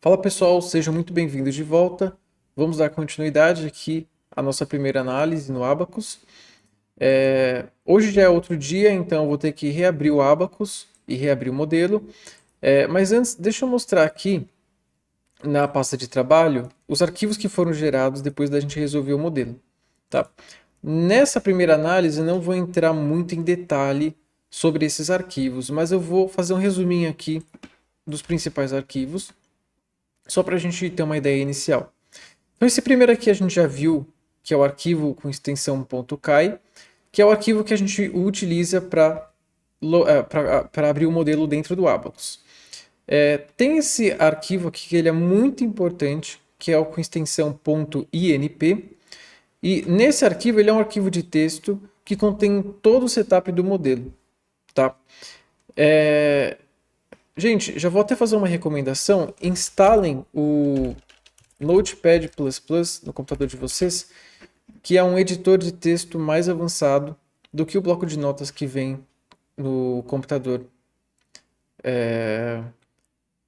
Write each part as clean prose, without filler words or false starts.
Fala pessoal, sejam muito bem-vindos de volta. Vamos dar continuidade aqui à nossa primeira análise no Abacus. Hoje já é outro dia, então eu vou ter que reabrir o Abacus e reabrir o modelo. Mas antes, deixa eu mostrar aqui na pasta de trabalho os arquivos que foram gerados depois da gente resolver o modelo. Tá? Nessa primeira análise, eu não vou entrar muito em detalhe sobre esses arquivos, mas eu vou fazer um resuminho aqui dos principais arquivos só para a gente ter uma ideia inicial. Então, esse primeiro aqui a gente já viu, que é o arquivo com extensão .kai, que é o arquivo que a gente utiliza para abrir o modelo dentro do Abacus. Tem esse arquivo aqui que ele é muito importante, que é o com extensão .inp, e nesse arquivo ele é um arquivo de texto que contém todo o setup do modelo. Tá? Gente, já vou até fazer uma recomendação. Instalem o Notepad++ no computador de vocês, que é um editor de texto mais avançado do que o bloco de notas que vem no computador.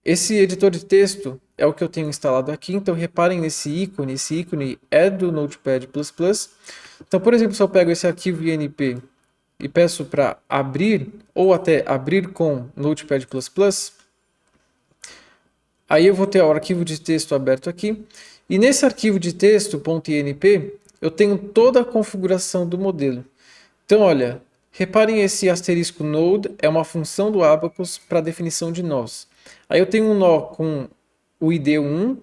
Esse editor de texto é o que eu tenho instalado aqui, então reparem nesse ícone. Esse ícone é do Notepad++. Então, por exemplo, se eu pego esse arquivo INP e peço para abrir, ou até abrir com Notepad++, aí eu vou ter o arquivo de texto aberto aqui. E nesse arquivo de texto .inp, eu tenho toda a configuração do modelo. Então, olha, reparem esse asterisco node é uma função do Abacus para definição de nós. Aí eu tenho um nó com o ID 1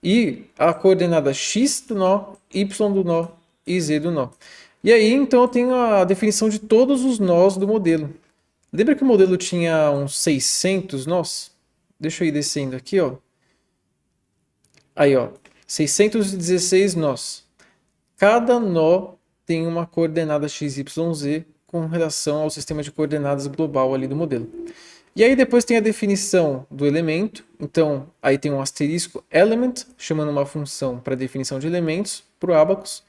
e a coordenada x do nó, y do nó e z do nó. E aí, então, eu tenho a definição de todos os nós do modelo. Lembra que o modelo tinha uns 600 nós? Deixa eu ir descendo aqui, ó. Aí, ó, 616 nós. Cada nó tem uma coordenada XYZ com relação ao sistema de coordenadas global ali do modelo. E aí depois tem a definição do elemento. Então, aí tem um asterisco element, chamando uma função para definição de elementos para o Abacus.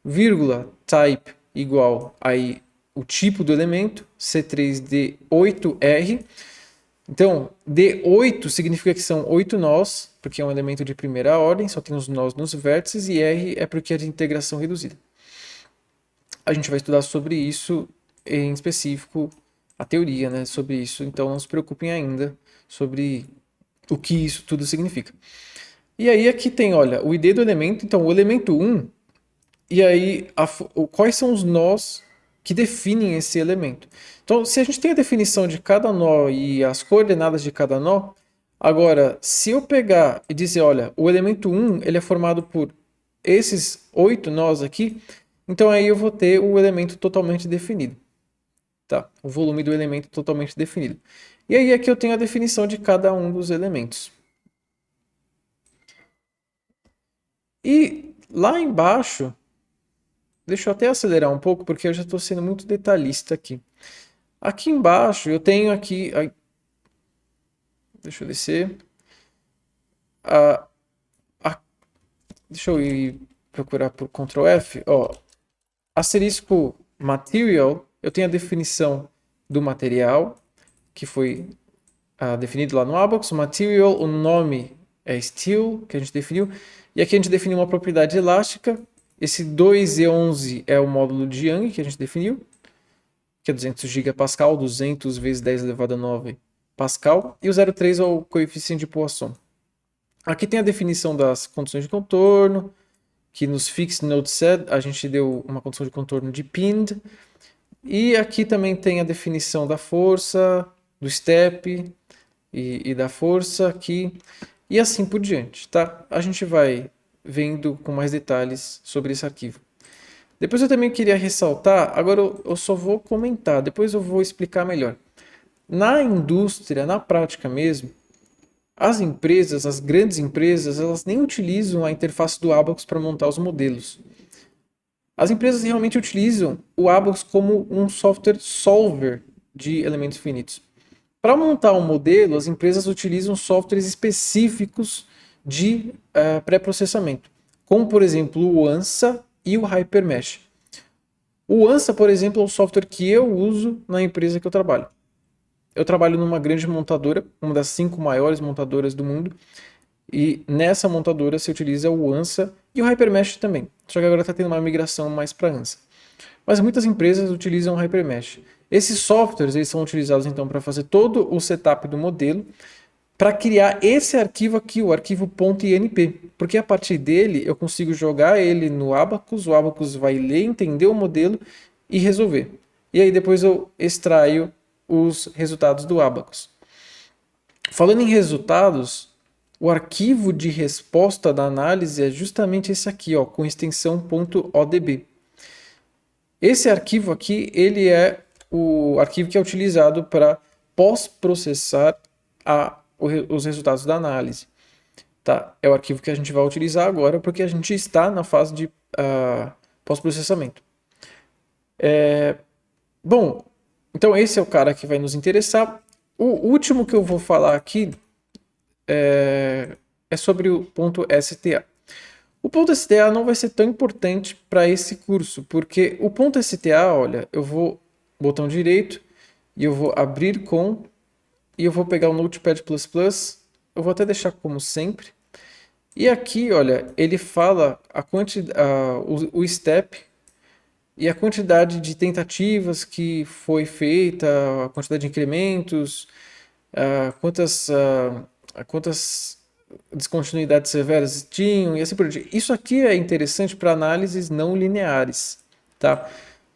Vírgula type igual aí o tipo do elemento, C3D8R. Então, D8 significa que são 8 nós, porque é um elemento de primeira ordem, só tem os nós nos vértices, e R é porque é de integração reduzida. A gente vai estudar sobre isso em específico, a teoria, né, sobre isso, então não se preocupem ainda sobre o que isso tudo significa. E aí aqui tem, olha, o ID do elemento, então o elemento 1, e aí quais são os nós que definem esse elemento. Então, se a gente tem a definição de cada nó e as coordenadas de cada nó, agora, se eu pegar e dizer, olha, o elemento 1 ele é formado por esses 8 nós aqui, então aí eu vou ter o elemento totalmente definido. Tá? O volume do elemento totalmente definido. E aí aqui eu tenho a definição de cada um dos elementos. E lá embaixo, deixa eu até acelerar um pouco, porque eu já estou sendo muito detalhista aqui. Aqui embaixo eu tenho aqui... Deixa eu descer. Deixa eu ir procurar por Ctrl F. Ó, asterisco material, eu tenho a definição do material, que foi definido lá no Abacus. Material, o nome é steel, que a gente definiu. E aqui a gente definiu uma propriedade elástica. Esse 2E11 é o módulo de Young que a gente definiu, que é 200 gigapascal, 200 vezes 10 elevado a 9 pascal. E o 0,3 é o coeficiente de Poisson. Aqui tem a definição das condições de contorno, que nos Fixed Node Set a gente deu uma condição de contorno de pinned. E aqui também tem a definição da força, do step e da força aqui, e assim por diante, tá? A gente vai vendo com mais detalhes sobre esse arquivo. Depois eu também queria ressaltar, agora eu só vou comentar, depois eu vou explicar melhor. Na indústria, na prática mesmo, as empresas, as grandes empresas, elas nem utilizam a interface do Abacus para montar os modelos. As empresas realmente utilizam o Abacus como um software solver de elementos finitos. Para montar um modelo, as empresas utilizam softwares específicos de pré-processamento, como por exemplo o ANSA e o HyperMesh. O ANSA, por exemplo, é o software que eu uso na empresa que eu trabalho. Eu trabalho numa grande montadora, uma das 5 maiores montadoras do mundo, E nessa montadora se utiliza o ANSA e o HyperMesh também. Só que agora está tendo uma migração mais para ANSA. Mas muitas empresas utilizam o HyperMesh. Esses softwares eles são utilizados então para fazer todo o setup do modelo, para criar esse arquivo aqui, o arquivo .inp, porque a partir dele eu consigo jogar ele no Abacus, o Abacus vai ler, entender o modelo e resolver. E aí depois eu extraio os resultados do Abacus. Falando em resultados, o arquivo de resposta da análise é justamente esse aqui, ó, com extensão .odb. Esse arquivo aqui, ele é o arquivo que é utilizado para pós-processar os resultados da análise. Tá? É o arquivo que a gente vai utilizar agora, porque a gente está na fase de pós-processamento. Bom, então esse é o cara que vai nos interessar. O último que eu vou falar aqui é sobre o .sta. O .sta não vai ser tão importante para esse curso, porque o .sta, olha, eu vou botão direito e eu vou abrir com, e eu vou pegar o Notepad++, eu vou até deixar como sempre. E aqui, olha, ele fala o step e a quantidade de tentativas que foi feita, a quantidade de incrementos, quantas descontinuidades severas tinham e assim por diante. Isso aqui é interessante para análises não lineares, tá?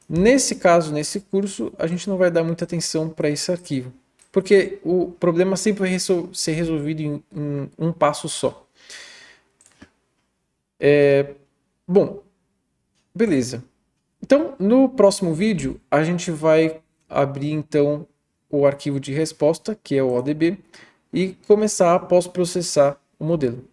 Nesse caso, nesse curso, a gente não vai dar muita atenção para esse arquivo, porque o problema sempre vai ser resolvido em um passo só. Bom, beleza. Então, no próximo vídeo, a gente vai abrir então o arquivo de resposta, que é o ODB, e começar a pós-processar o modelo.